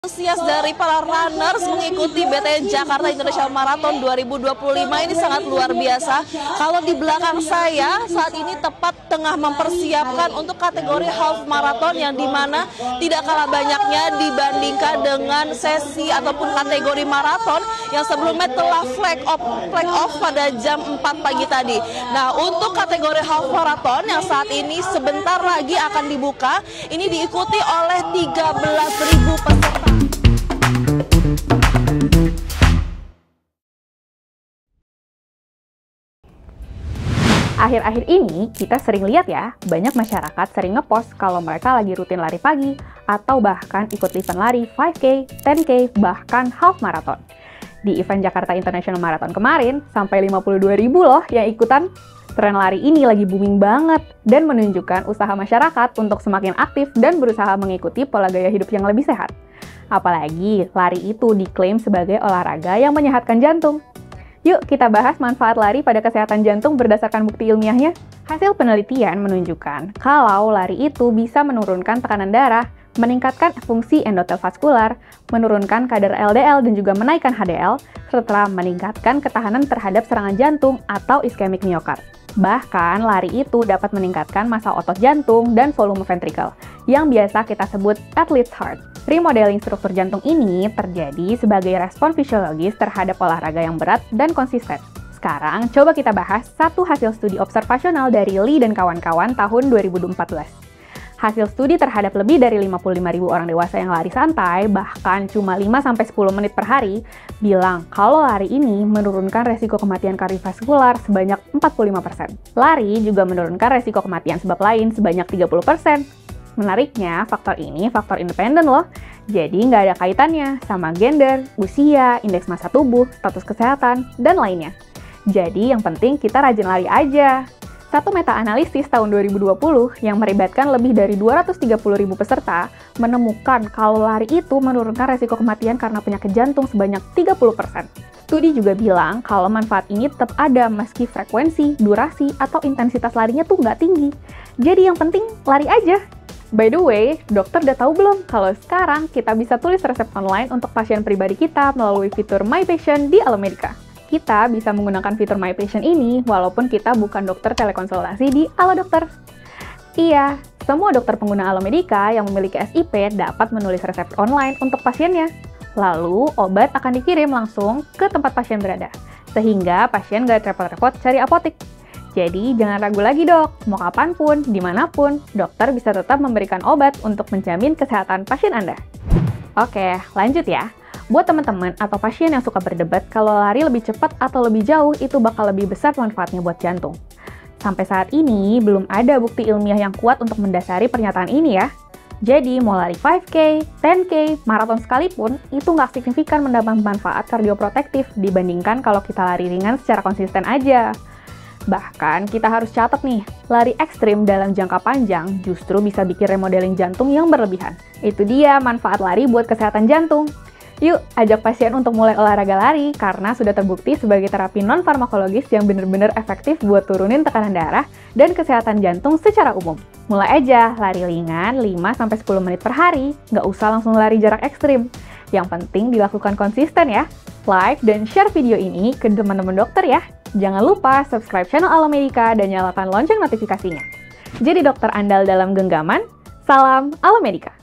Antusias dari para runners mengikuti BTN Jakarta International Marathon 2025 ini sangat luar biasa. Kalau di belakang saya saat ini tepat tengah mempersiapkan untuk kategori half marathon yang dimana tidak kalah banyaknya dibandingkan dengan sesi ataupun kategori marathon yang sebelumnya telah flag off pada jam 4 pagi tadi. Nah, untuk kategori half marathon yang saat ini sebentar lagi akan dibuka, ini diikuti oleh 13.000 peserta. Akhir-akhir ini kita sering lihat ya, banyak masyarakat sering ngepost kalau mereka lagi rutin lari pagi atau bahkan ikut event lari 5K, 10K, bahkan half marathon. Di event Jakarta International Marathon kemarin, sampai 52.000 loh yang ikutan. Tren lari ini lagi booming banget dan menunjukkan usaha masyarakat untuk semakin aktif dan berusaha mengikuti pola gaya hidup yang lebih sehat. Apalagi lari itu diklaim sebagai olahraga yang menyehatkan jantung. Yuk kita bahas manfaat lari pada kesehatan jantung berdasarkan bukti ilmiahnya. Hasil penelitian menunjukkan kalau lari itu bisa menurunkan tekanan darah, meningkatkan fungsi endotel vaskular, menurunkan kadar LDL dan juga menaikkan HDL, serta meningkatkan ketahanan terhadap serangan jantung atau iskemik miokard. Bahkan, lari itu dapat meningkatkan massa otot jantung dan volume ventrikel, yang biasa kita sebut athlete's heart. Remodeling struktur jantung ini terjadi sebagai respon fisiologis terhadap olahraga yang berat dan konsisten. Sekarang, coba kita bahas satu hasil studi observasional dari Lee dan kawan-kawan tahun 2014. Hasil studi terhadap lebih dari 55.000 orang dewasa yang lari santai, bahkan cuma 5-10 menit per hari, bilang kalau lari ini menurunkan resiko kematian kardiovaskular sebanyak 45%. Lari juga menurunkan resiko kematian sebab lain sebanyak 30%. Menariknya, faktor ini faktor independen loh. Jadi nggak ada kaitannya sama gender, usia, indeks massa tubuh, status kesehatan, dan lainnya. Jadi yang penting kita rajin lari aja. Satu meta-analisis tahun 2020 yang melibatkan lebih dari 230.000 peserta menemukan kalau lari itu menurunkan resiko kematian karena penyakit jantung sebanyak 30%. Studi juga bilang kalau manfaat ini tetap ada meski frekuensi, durasi, atau intensitas larinya tuh nggak tinggi. Jadi yang penting lari aja. By the way, dokter udah tahu belum kalau sekarang kita bisa tulis resep online untuk pasien pribadi kita melalui fitur My Patient di Alomedica. Kita bisa menggunakan fitur My Patient ini walaupun kita bukan dokter telekonsultasi di Alo Dokter. Iya, semua dokter pengguna Alomedica yang memiliki SIP dapat menulis resep online untuk pasiennya. Lalu, obat akan dikirim langsung ke tempat pasien berada, sehingga pasien nggak repot-repot cari apotek. Jadi, jangan ragu lagi dok, mau kapanpun, dimanapun, dokter bisa tetap memberikan obat untuk menjamin kesehatan pasien Anda. Oke, lanjut ya. Buat teman-teman atau pasien yang suka berdebat kalau lari lebih cepat atau lebih jauh itu bakal lebih besar manfaatnya buat jantung. Sampai saat ini, belum ada bukti ilmiah yang kuat untuk mendasari pernyataan ini ya. Jadi, mau lari 5K, 10K, maraton sekalipun, itu nggak signifikan mendapat manfaat kardioprotektif dibandingkan kalau kita lari ringan secara konsisten aja. Bahkan, kita harus catat nih, lari ekstrim dalam jangka panjang justru bisa bikin remodeling jantung yang berlebihan. Itu dia manfaat lari buat kesehatan jantung. Yuk, ajak pasien untuk mulai olahraga lari karena sudah terbukti sebagai terapi non-farmakologis yang benar-benar efektif buat turunin tekanan darah dan kesehatan jantung secara umum. Mulai aja lari ringan 5-10 menit per hari, nggak usah langsung lari jarak ekstrim. Yang penting dilakukan konsisten ya. Like dan share video ini ke teman-teman dokter ya. Jangan lupa subscribe channel Alomedica dan nyalakan lonceng notifikasinya. Jadi dokter andal dalam genggaman, salam Alomedica!